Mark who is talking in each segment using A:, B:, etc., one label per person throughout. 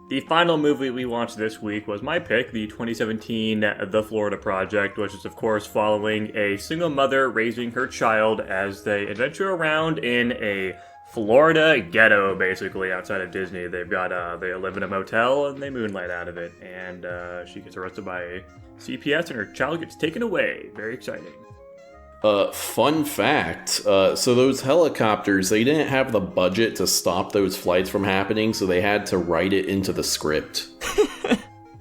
A: The final movie we watched this week was my pick, the 2017 The Florida Project, which is of course following a single mother raising her child as they adventure around in a Florida ghetto, basically, outside of Disney. They live in a motel and they moonlight out of it, and she gets arrested by CPS and her child gets taken away. Very exciting.
B: Fun fact, so those helicopters, they didn't have the budget to stop those flights from happening, so they had to write it into the script.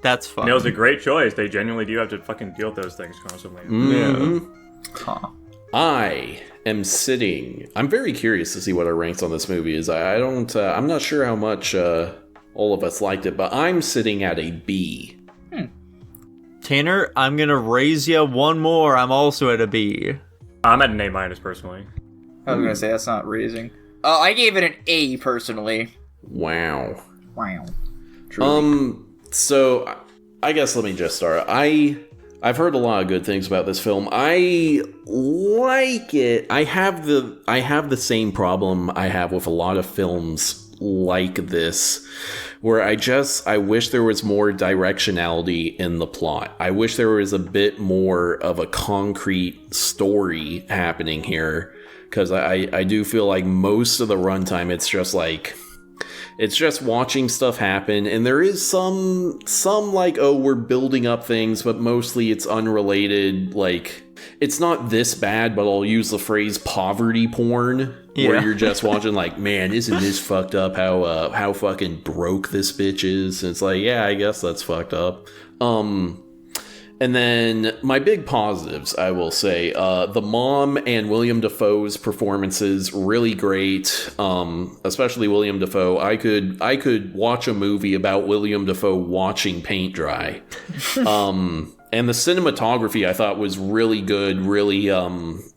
C: That's fun.
A: And it was a great choice. They genuinely do have to fucking deal with those things constantly.
B: Mm-hmm.
C: Yeah. Huh.
B: I'm very curious to see what our ranks on this movie is. I'm not sure how much all of us liked it, but I'm sitting at a B.
C: Tanner, I'm gonna raise you one more. I'm also at a B.
A: I'm at an A- personally.
D: I was gonna say that's not raising. I gave it an A personally.
B: Wow.
D: Truly.
B: So I guess let me just start. I've heard a lot of good things about this film. I like it. I have the same problem I have with a lot of films like this, where I wish there was more directionality in the plot. I wish there was a bit more of a concrete story happening here, because I do feel like most of the runtime it's just watching stuff happen, and there is some like, oh, we're building up things, but mostly it's unrelated. Like, it's not this bad, but I'll use the phrase poverty porn, where you're just watching like, man, isn't this fucked up how fucking broke this bitch is? And it's like, yeah, I guess that's fucked up. And then my big positives, I will say, the mom and William Dafoe's performances, really great. Especially William Dafoe. I could watch a movie about William Dafoe watching paint dry. And the cinematography I thought was really good, really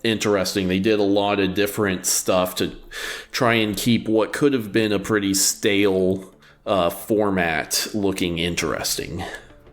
B: interesting. They did a lot of different stuff to try and keep what could have been a pretty stale format looking interesting.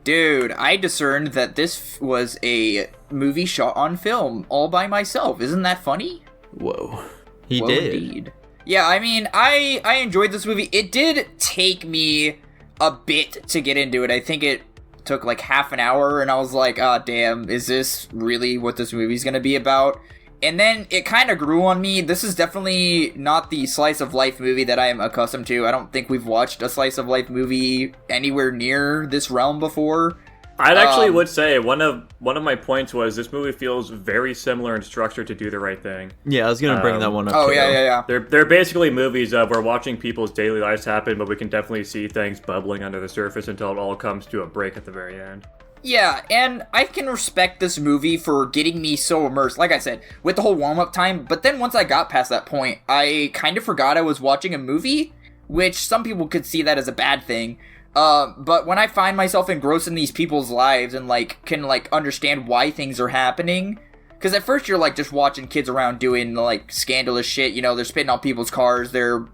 D: Dude, I discerned that this was a movie shot on film all by myself. Isn't that funny?
B: Whoa.
C: He did.
D: Indeed. Yeah, I mean, I enjoyed this movie. It did take me a bit to get into it. I think it took like half an hour, and I was like, ah, damn, is this really what this movie's gonna be about? And then it kind of grew on me. This is definitely not the slice of life movie that I am accustomed to. I don't think we've watched a slice of life movie anywhere near this realm before.
A: I actually would say one of my points was this movie feels very similar in structure to Do the Right Thing.
C: Yeah, I was gonna bring that one up.
D: Oh,
C: too.
D: yeah.
A: They're basically movies of we're watching people's daily lives happen, but we can definitely see things bubbling under the surface until it all comes to a break at the very end.
D: Yeah, and I can respect this movie for getting me so immersed, like I said, with the whole warm-up time, but then once I got past that point, I kind of forgot I was watching a movie, which some people could see that as a bad thing, but when I find myself engrossed in these people's lives and, like, can, like, understand why things are happening, because at first you're, like, just watching kids around doing, like, scandalous shit, you know, they're spitting on people's cars, they're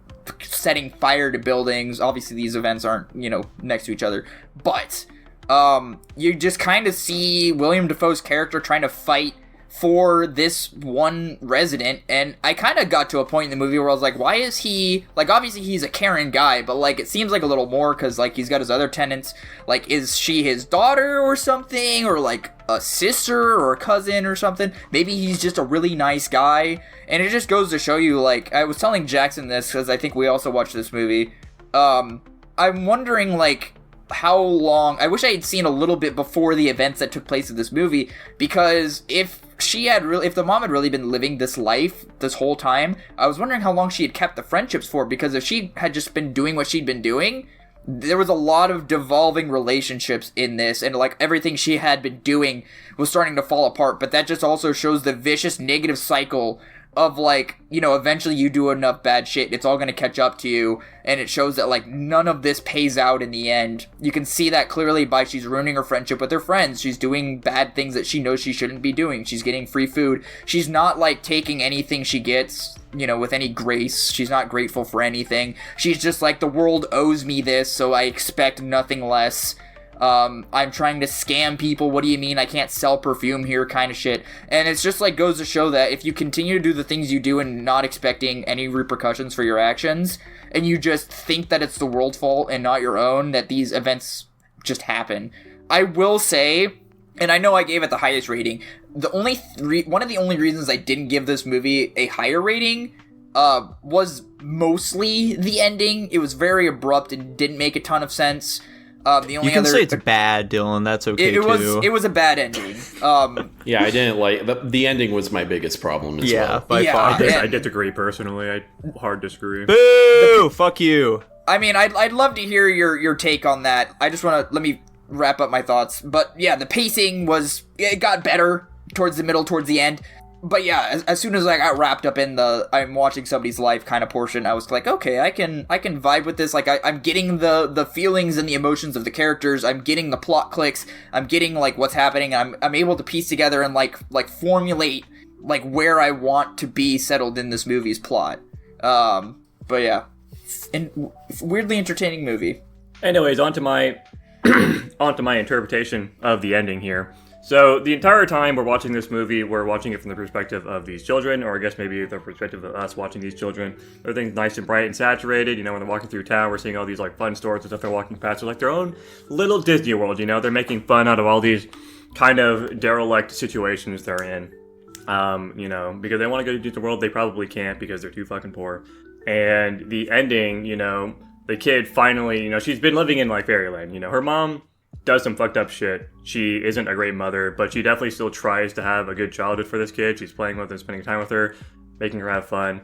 D: setting fire to buildings, obviously these events aren't, you know, next to each other, but you just kind of see William Dafoe's character trying to fight for this one resident, and I kind of got to a point in the movie where I was like, why is he, like, obviously he's a caring guy, but, like, it seems like a little more, because, like, he's got his other tenants, like, is she his daughter or something, or, like, a sister or a cousin or something? Maybe he's just a really nice guy, and it just goes to show you, like, I was telling Jackson this, because I think we also watched this movie, I'm wondering, like, how long, I wish I had seen a little bit before the events that took place in this movie, because if the mom had really been living this life this whole time, I was wondering how long she had kept the friendships for, because if she had just been doing what she'd been doing, there was a lot of devolving relationships in this, and like everything she had been doing was starting to fall apart, but that just also shows the vicious negative cycle of, like, you know, eventually you do enough bad shit, it's all gonna catch up to you, and it shows that, like, none of this pays out in the end. You can see that clearly by she's ruining her friendship with her friends, she's doing bad things that she knows she shouldn't be doing, she's getting free food, she's not, like, taking anything she gets, you know, with any grace, she's not grateful for anything, she's just like, the world owes me this, so I expect nothing less. I'm trying to scam people. What do you mean I can't sell perfume here kind of shit. And it's just like goes to show that if you continue to do the things you do and not expecting any repercussions for your actions, and you just think that it's the world's fault and not your own, that these events just happen. I will say, and I know I gave it the highest rating, one of the only reasons I didn't give this movie a higher rating was mostly the ending. It was very abrupt and didn't make a ton of sense. The only
C: you can
D: other,
C: say it's bad, Dylan. That's okay too.
D: It was a bad ending.
B: Yeah, I didn't like the ending. Was my biggest problem as well.
C: By far.
A: I disagree personally. I hard disagree.
C: Boo! Fuck you.
D: I mean, I'd love to hear your take on that. I just want to let me wrap up my thoughts. But yeah, the pacing it got better towards the middle, towards the end. But yeah, as soon as I got wrapped up in the I'm watching somebody's life kind of portion, I was like, okay, I can vibe with this. Like I'm getting the feelings and the emotions of the characters. I'm getting the plot clicks. I'm getting like what's happening. I'm able to piece together and like formulate like where I want to be settled in this movie's plot. But yeah, and weirdly entertaining movie.
A: Anyways, onto my interpretation of the ending here. So the entire time we're watching this movie, we're watching it from the perspective of these children, or I guess maybe the perspective of us watching these children. Everything's nice and bright and saturated. You know, when they're walking through town, we're seeing all these like fun stores and stuff they're walking past. They're like their own little Disney World, you know? They're making fun out of all these kind of derelict situations they're in. You know, because they want to go to Disney World, they probably can't because they're too fucking poor. And the ending, you know, the kid finally, you know, she's been living in like fairyland. You know, her mom does some fucked up shit. She isn't a great mother, but she definitely still tries to have a good childhood for this kid. She's playing with her, spending time with her, making her have fun.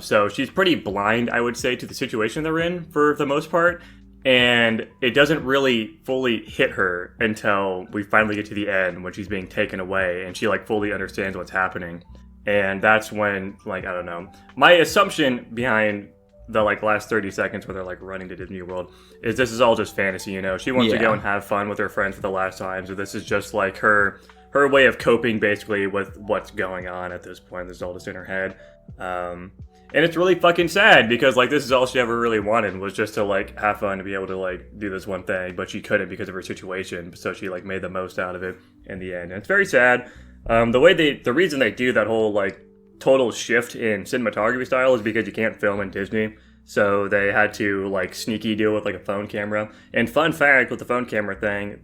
A: So she's pretty blind, I would say, to the situation they're in for the most part. And it doesn't really fully hit her until we finally get to the end when she's being taken away and she like fully understands what's happening. And that's when, like, I don't know. My assumption behind the like last 30 seconds where they're like running to Disney World is this is all just fantasy, you know. She wants to go and have fun with her friends for the last time, so this is just like her way of coping basically with what's going on at this point. This is all just in her head, and it's really fucking sad because like this is all she ever really wanted was just to like have fun, to be able to like do this one thing, but she couldn't because of her situation, so she like made the most out of it in the end, and it's very sad. The reason they do that whole like total shift in cinematography style is because you can't film in Disney, so they had to like sneaky deal with like a phone camera. And fun fact with the phone camera thing,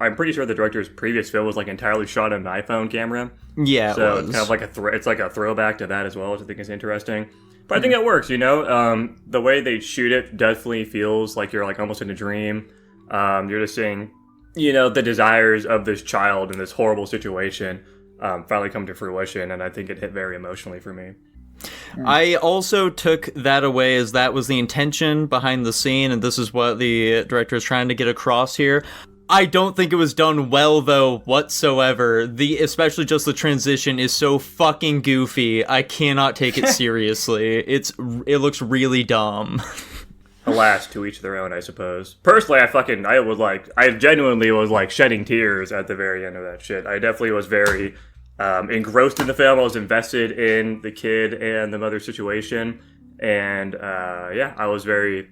A: I'm pretty sure the director's previous film was like entirely shot on an iPhone camera.
C: Yeah,
A: so
C: it was.
A: It's kind of like it's like a throwback to that as well, which I think is interesting. But I think it works, you know. The way they shoot it definitely feels like you're like almost in a dream. You're just seeing, you know, the desires of this child in this horrible situation finally come to fruition, and I think it hit very emotionally for me.
C: I also took that away as that was the intention behind the scene, and this is what the director is trying to get across here. I don't think it was done well, though, whatsoever. Especially just the transition is so fucking goofy. I cannot take it seriously. It looks really dumb.
A: Alas, to each their own, I suppose. Personally, I genuinely was like shedding tears at the very end of that shit. I definitely was very engrossed in the film. I was invested in the kid and the mother's situation, and yeah, I was very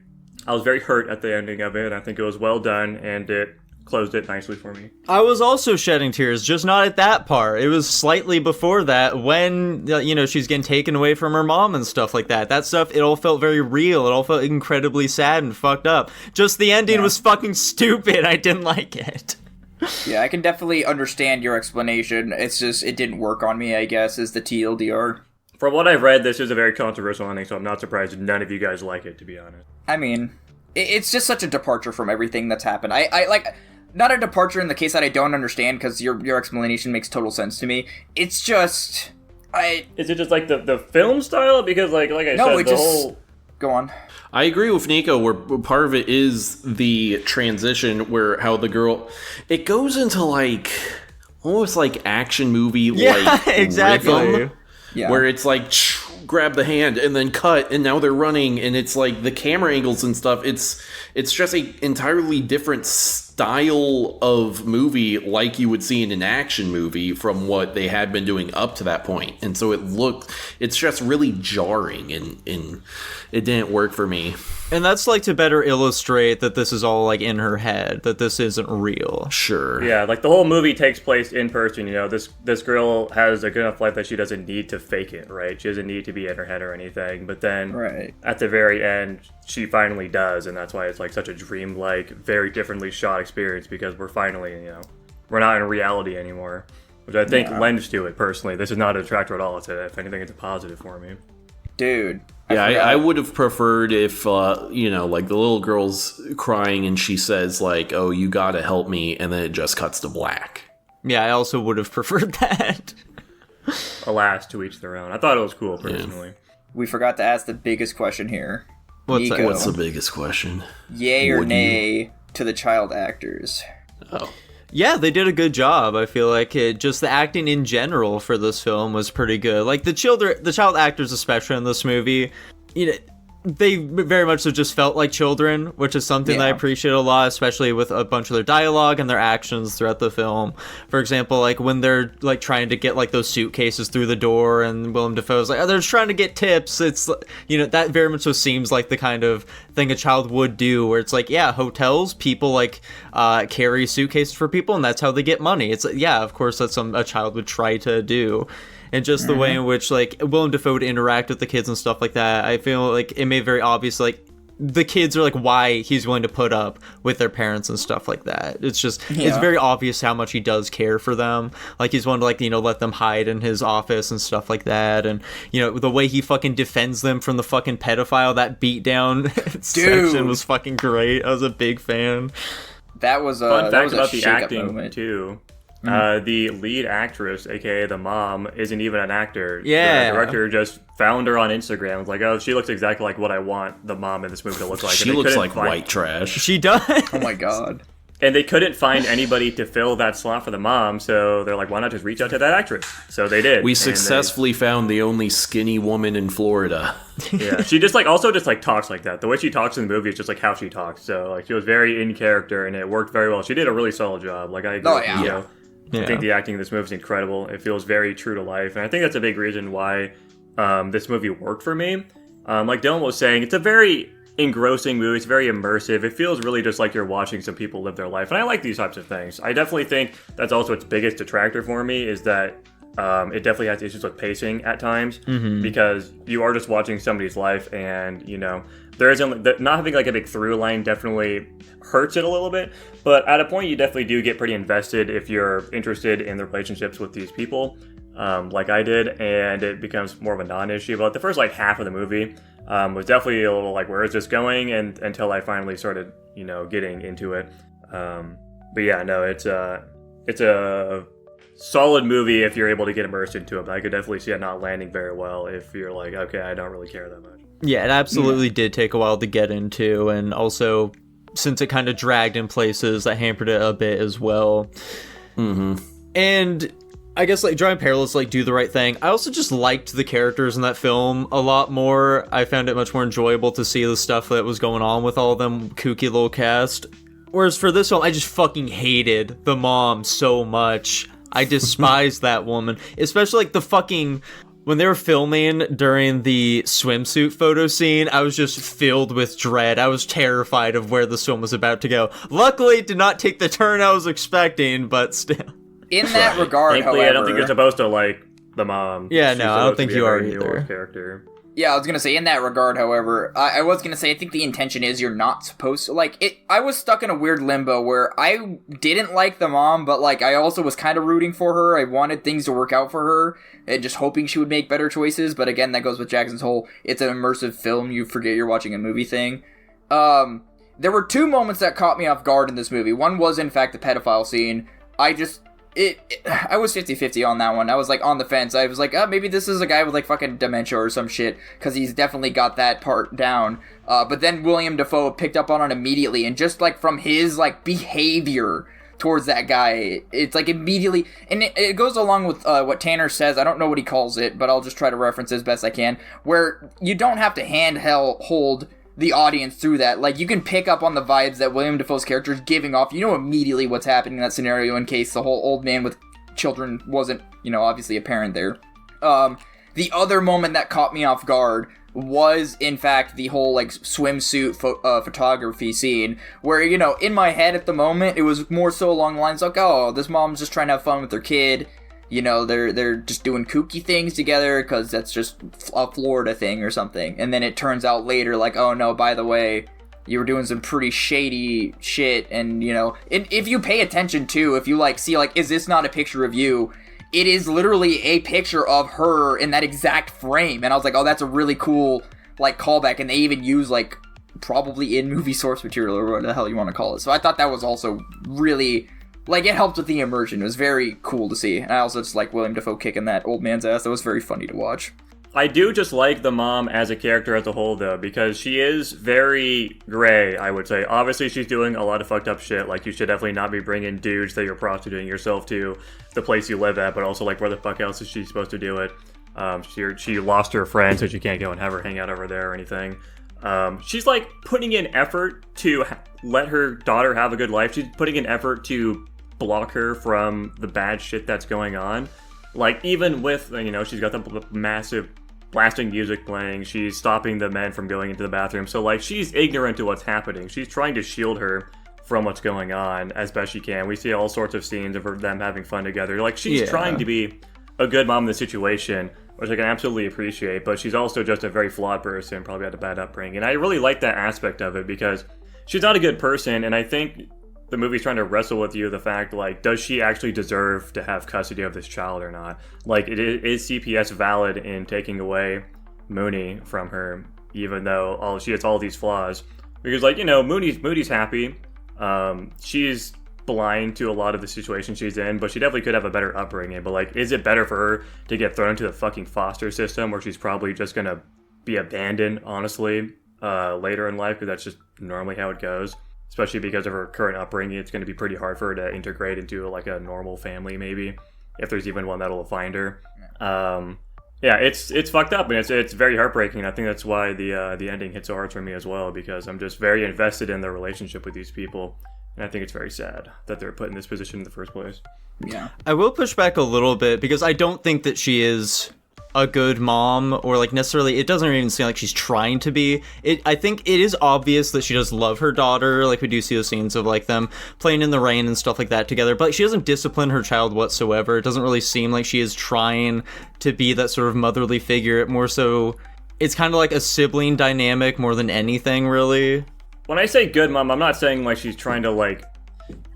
A: hurt at the ending of it. I think it was well done, and it closed it nicely for me.
C: I was also shedding tears, just not at that part. It was slightly before that when, you know, she's getting taken away from her mom and stuff like that. That stuff, it all felt very real. It all felt incredibly sad and fucked up. Just the ending was fucking stupid. I didn't like it.
D: Yeah, I can definitely understand your explanation. It's just, it didn't work on me, I guess, is the TLDR.
A: From what I've read, this is a very controversial ending, so I'm not surprised none of you guys like it, to be honest.
D: I mean, it's just such a departure from everything that's happened. I like, not a departure in the case that I don't understand, because your explanation makes total sense to me. It's just,
A: Is it just like the film style? Because like I said, whole...
D: Go on.
B: I agree with Nico, where part of it is the transition where how the girl, it goes into like almost like action movie like
C: exactly.
B: rhythm, where it's like grab the hand and then cut, and now they're running, and it's like the camera angles and stuff. It's just a entirely different style of movie, like you would see in an action movie, from what they had been doing up to that point. And so it's just really jarring, and it didn't work for me.
C: And that's like to better illustrate that this is all like in her head, that this isn't real.
B: Sure.
A: Yeah, like the whole movie takes place in person. You know, this girl has a good enough life that she doesn't need to fake it, right? She doesn't need to be in her head or anything. But then at the very end, she finally does, and that's why it's like such a dream-like, very differently shot experience, because we're finally, you know, we're not in reality anymore, which I think lends to it personally. This is not a detractor at all. If anything, it's a positive for me.
D: Dude.
B: Yeah, I would have preferred if, you know, like the little girl's crying and she says, like, oh, you gotta help me, and then it just cuts to black.
C: Yeah, I also would have preferred that.
A: Alas, to each their own. I thought it was cool, personally.
D: We forgot to ask the biggest question here.
C: What's that?
B: What's the biggest question?
D: Yay or nay to the child actors?
B: Oh.
C: Yeah, they did a good job. I feel like just the acting in general for this film was pretty good. Like the child actors, especially in this movie, you know, they very much so just felt like children, which is something that I appreciate a lot, especially with a bunch of their dialogue and their actions throughout the film. For example, like when they're like trying to get like those suitcases through the door, and Willem Dafoe's like, oh, they're just trying to get tips. It's, you know, that very much so seems like the kind of thing a child would do, where it's like, yeah, hotels, people like carry suitcases for people, and that's how they get money. It's yeah, of course that's a child would try to do. And just the way in which, like, Willem Dafoe would interact with the kids and stuff like that, I feel like it made very obvious, like, the kids are, like, why he's willing to put up with their parents and stuff like that. It's just, it's very obvious how much he does care for them. Like, he's willing to, like, you know, let them hide in his office and stuff like that. And, you know, the way he fucking defends them from the fucking pedophile, that beatdown section was fucking great. I was a big fan.
D: That was a
A: fun fact about the
D: shake-up
A: acting,
D: moment.
A: too. The lead actress, aka the mom, isn't even an actor.
C: Yeah.
A: The director just found her on Instagram. Was like, oh, she looks exactly like what I want the mom in this movie to look like.
B: She looks like white trash.
C: She does.
D: Oh my god.
A: And they couldn't find anybody to fill that slot for the mom, so they're like, why not just reach out to that actress? So they did.
B: We successfully found the only skinny woman in Florida.
A: Yeah, she just like also just like talks like that. The way she talks in the movie is just like how she talks. So like she was very in character, and it worked very well. She did a really solid job. Like I agree with you.
C: Yeah.
A: I think the acting in this movie is incredible. It feels very true to life, and I think that's a big reason why this movie worked for me. Like Dylan was saying, it's a very engrossing movie. It's very immersive. It feels really just like you're watching some people live their life, and I like these types of things. I definitely think that's also its biggest detractor for me, is that it definitely has issues with pacing at times, because you are just watching somebody's life, and you know there isn't not having like a big through line definitely hurts it a little bit, but at a point you definitely do get pretty invested if you're interested in the relationships with these people, like I did, and it becomes more of a non-issue. But the first like half of the movie was definitely a little like, where is this going? And until I finally started, you know, getting into it. But yeah, no, it's a solid movie if you're able to get immersed into it, but I could definitely see it not landing very well if you're like, okay, I don't really care that much.
C: Yeah, it absolutely did take a while to get into, and also since it kind of dragged in places, that hampered it a bit as well. And I guess like drawing parallels, like Do the Right Thing, I also just liked the characters in that film a lot more. I found it much more enjoyable to see the stuff that was going on with all of them kooky little cast. Whereas for this film, I just fucking hated the mom so much. I despised that woman, especially like the fucking, when they were filming during the swimsuit photo scene, I was just filled with dread. I was terrified of where this film was about to go. Luckily, it did not take the turn I was expecting, but still.
D: In that regard,
A: Thankfully,
D: however,
A: I don't think you're supposed to like the mom.
C: Yeah,
A: She's
C: no, I don't
A: supposed to
C: think
A: be
C: you
A: a
C: are
A: very
C: either.
A: nuanced character.
D: Yeah, I was gonna say, in that regard, however, I was gonna say, I think the intention is you're not supposed to, like, it. I was stuck in a weird limbo where I didn't like the mom, but, like, I also was kind of rooting for her. I wanted things to work out for her, and just hoping she would make better choices, but again, that goes with Jackson's whole, it's an immersive film, you forget you're watching a movie thing. There were two moments that caught me off guard in this movie. One was, in fact, the pedophile scene. I was 50-50 on that one. I was, like, on the fence. I was like, oh, maybe this is a guy with, like, fucking dementia or some shit, because he's definitely got that part down. But then William Dafoe picked up on it immediately, and just, like, from his, like, behavior, towards that guy. It's like immediately, and it goes along with what Tanner says. I don't know what he calls it, but I'll just try to reference it as best I can, where you don't have to hold the audience through that. Like, you can pick up on the vibes that William Dafoe's character is giving off. You know immediately what's happening in that scenario, in case the whole old man with children wasn't, obviously apparent there. The other moment that caught me off guard was, in fact, the whole, like, swimsuit photography scene, where, in my head at the moment, it was more so along the lines like, oh, this mom's just trying to have fun with their kid. They're just doing kooky things together because that's just a Florida thing or something. And then it turns out later, like, oh no, by the way, you were doing some pretty shady shit. And, if you pay attention too, if you, like, see, like, is this not a picture of you? It is literally a picture of her in that exact frame. And I was like, oh, that's a really cool, like, callback. And they even use, like, probably in-movie source material or what the hell you want to call it. So I thought that was also really... like, it helped with the immersion. It was very cool to see. And I also just like William Dafoe kicking that old man's ass. That was very funny to watch.
A: I do just like the mom as a character as a whole, though, because she is very gray, I would say. Obviously, she's doing a lot of fucked up shit. Like, you should definitely not be bringing dudes that you're prostituting yourself to the place you live at, but also, like, where the fuck else is she supposed to do it? She lost her friend, so she can't go and have her hang out over there or anything. She's, like, putting in effort to let her daughter have a good life. She's putting in effort to block her from the bad shit that's going on. Like, even with, she's got the massive blasting music playing, she's stopping the men from going into the bathroom. So, like, she's ignorant to what's happening. She's trying to shield her from what's going on as best she can. We see all sorts of scenes of them having fun together. Like, she's trying to be a good mom in the situation, which I can absolutely appreciate, but she's also just a very flawed person, probably had a bad upbringing. And I really like that aspect of it, because she's not a good person, and I think the movie's trying to wrestle with you the fact, like, does she actually deserve to have custody of this child or not? Like, is CPS valid in taking away Mooney from her, even though she has all these flaws? Because, like, Mooney's happy. She's blind to a lot of the situation she's in, but she definitely could have a better upbringing. But, like, is it better for her to get thrown into the fucking foster system where she's probably just gonna be abandoned, honestly, later in life? Because that's just normally how it goes. Especially because of her current upbringing, it's going to be pretty hard for her to integrate into, like, a normal family, maybe, if there's even one that'll find her. It's fucked up, and it's very heartbreaking. I think that's why the ending hits so hard for me as well, because I'm just very invested in their relationship with these people, and I think it's very sad that they're put in this position in the first place.
C: Yeah, I will push back a little bit, because I don't think that she is a good mom, or, like, necessarily, it doesn't even seem like she's trying to be. I think it is obvious that she does love her daughter. Like, we do see the scenes of, like, them playing in the rain and stuff like that together, but she doesn't discipline her child whatsoever. It doesn't really seem like she is trying to be that sort of motherly figure. More so, it's kind of like a sibling dynamic more than anything, really.
A: When I say good mom, I'm not saying, like, she's trying to, like,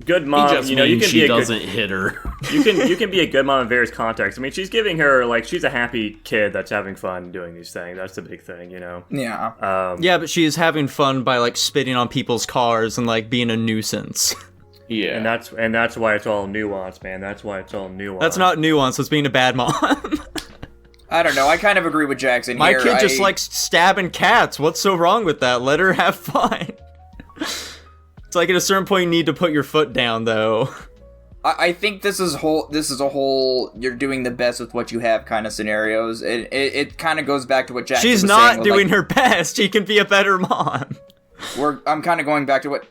A: good mom,
B: you can she doesn't hit her.
A: you can be a good mom in various contexts. I mean, she's giving her, like, she's a happy kid that's having fun doing these things. That's the big thing,
D: Yeah.
C: Yeah, but she's having fun by, like, spitting on people's cars and, like, being a nuisance.
B: Yeah.
A: And that's why it's all nuance, man. That's why it's all nuance.
C: That's not nuance, it's being a bad mom.
D: I don't know. I kind of agree with Jackson
C: My
D: here.
C: kid just likes stabbing cats. What's so wrong with that? Let her have fun. It's like at a certain point you need to put your foot down, though.
D: I think this is a whole you're doing the best with what you have kind of scenarios. It kind of goes back to what Jackson was saying.
C: She's not doing her best. She can be a better mom.
D: I'm kind of going back to what...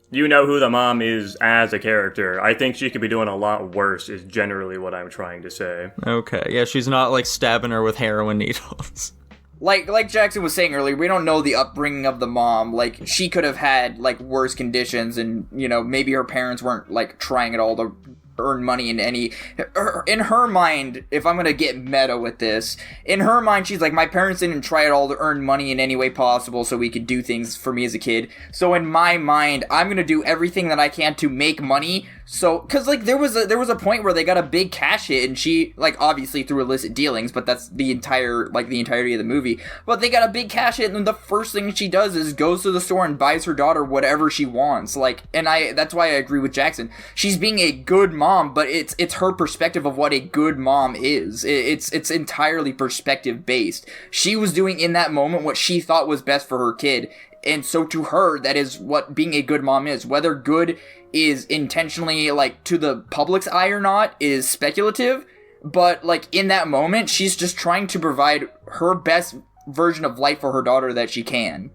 A: You know who the mom is as a character. I think she could be doing a lot worse, is generally what I'm trying to say.
C: Okay, yeah, she's not, like, stabbing her with heroin needles.
D: Like Jackson was saying earlier, we don't know the upbringing of the mom. Like, she could have had, like, worse conditions, and, maybe her parents weren't, like, trying at all to earn money in any... In her mind, if I'm gonna get meta with this, in her mind, she's like, my parents didn't try at all to earn money in any way possible so we could do things for me as a kid. So in my mind, I'm gonna do everything that I can to make money. So, cause, like, there was a point where they got a big cash hit, and she, like, obviously through illicit dealings, but that's the entirety of the movie. But they got a big cash hit, and the first thing she does is goes to the store and buys her daughter whatever she wants. Like, and that's why I agree with Jackson. She's being a good mom, but it's her perspective of what a good mom is. It's entirely perspective based. She was doing in that moment what she thought was best for her kid. And so to her, that is what being a good mom is. Whether good is intentionally, like, to the public's eye or not is speculative. But, like, in that moment, she's just trying to provide her best version of life for her daughter that she can.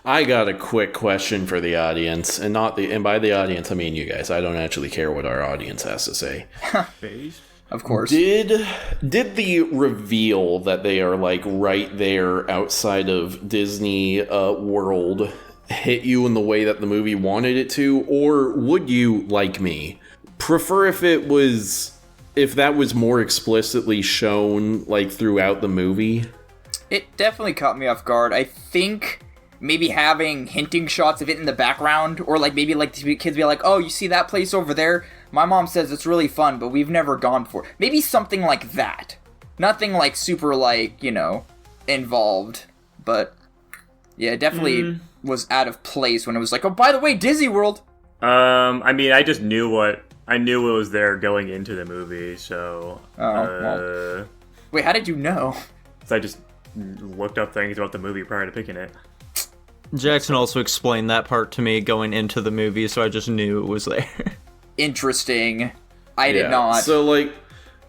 B: I got a quick question for the audience, and by the audience, I mean you guys. I don't actually care what our audience has to say.
D: Of course.
B: Did the reveal that they are, like, right there outside of Disney World hit you in the way that the movie wanted it to? Or would you, like me, prefer if that was more explicitly shown, like, throughout the movie?
D: It definitely caught me off guard. I think maybe having hinting shots of it in the background, or, like, maybe, like, the kids be like, oh, you see that place over there? My mom says it's really fun, but we've never gone for it. Maybe something like that. Nothing, like, super, like, you know, involved. But, yeah, it definitely was out of place when it was like, oh, by the way, Disney World!
A: I mean, I just knew it was there going into the movie, so...
D: Well. Wait, how did you know?
A: So I just looked up things about the movie prior to picking it.
C: Jackson also explained that part to me going into the movie, so I just knew it was there.
D: Interesting. I did not.
B: So, like,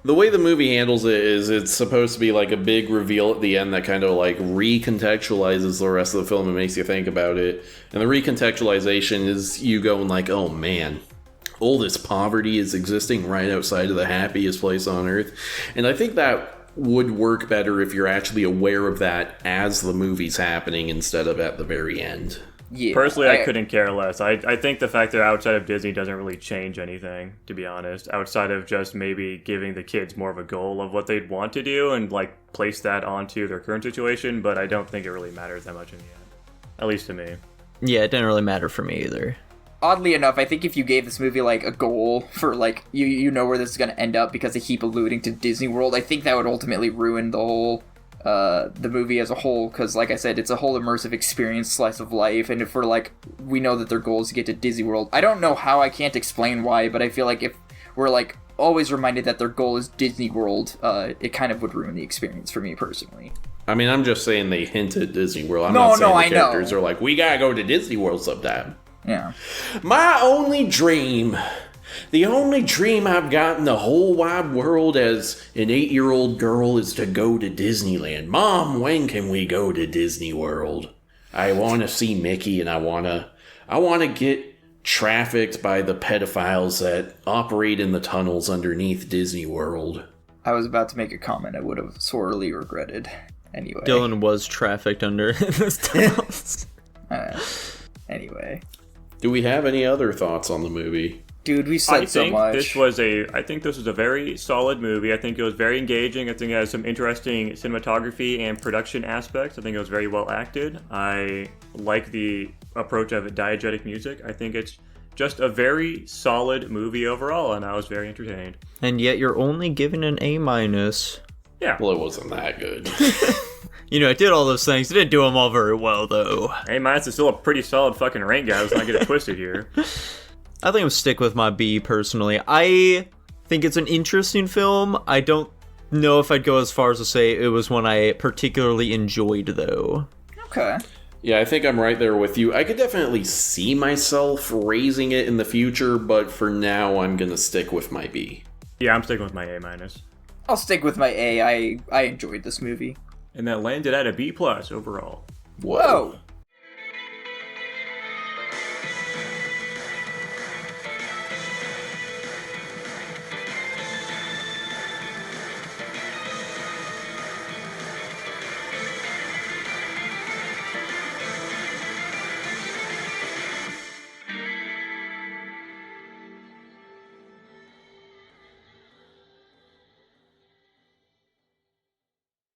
B: the way the movie handles it is it's supposed to be, like, a big reveal at the end that kind of, like, recontextualizes the rest of the film and makes you think about it. And the recontextualization is you going, like, oh, man, all this poverty is existing right outside of the happiest place on earth. And I think that would work better if you're actually aware of that as the movie's happening instead of at the very end.
D: Yeah,
A: personally, I couldn't care less. I think the fact they're outside of Disney doesn't really change anything, to be honest, outside of just maybe giving the kids more of a goal of what they'd want to do and, like, place that onto their current situation, but I don't think it really matters that much in the end. At least to me.
C: Yeah, it didn't really matter for me either.
D: Oddly enough, I think if you gave this movie, like, a goal for, like, you know where this is going to end up because they keep alluding to Disney World, I think that would ultimately ruin the whole, the movie as a whole, because, like I said, it's a whole immersive experience, slice of life, and if we're, like, we know that their goal is to get to Disney World, I don't know how, I can't explain why, but I feel like if we're, like, always reminded that their goal is Disney World, it kind of would ruin the experience for me personally.
B: I mean, I'm just saying they hint at Disney World. I'm not saying the characters are like, we gotta go to Disney World sometime.
D: Yeah.
B: My only dream, the only dream I've got in the whole wide world as an 8-year-old girl is to go to Disneyland. Mom, when can we go to Disney World? I want to see Mickey, and I want to get trafficked by the pedophiles that operate in the tunnels underneath Disney World.
D: I was about to make a comment I would have sorely regretted. Anyway.
C: Dylan was trafficked under those tunnels.
D: Anyway.
B: Do we have any other thoughts on the movie?
D: Dude, we said so much.
A: I think this was a very solid movie. I think it was very engaging. I think it has some interesting cinematography and production aspects. I think it was very well acted. I like the approach of diegetic music. I think it's just a very solid movie overall, and I was very entertained.
C: And yet you're only giving an A-.
A: Yeah.
B: Well, it wasn't that good.
C: You know, it did all those things. It didn't do them all very well, though.
A: A- is still a pretty solid fucking rank, guys. Let's not get it twisted here.
C: I think I'm stick with my B, personally. I think it's an interesting film. I don't know if I'd go as far as to say it was one I particularly enjoyed, though.
D: Okay.
B: Yeah, I think I'm right there with you. I could definitely see myself raising it in the future, but for now, I'm going to stick with my B.
A: Yeah, I'm sticking with my A-.
D: I'll stick with my A. I enjoyed this movie.
A: And that landed at a B+ overall.
D: Whoa!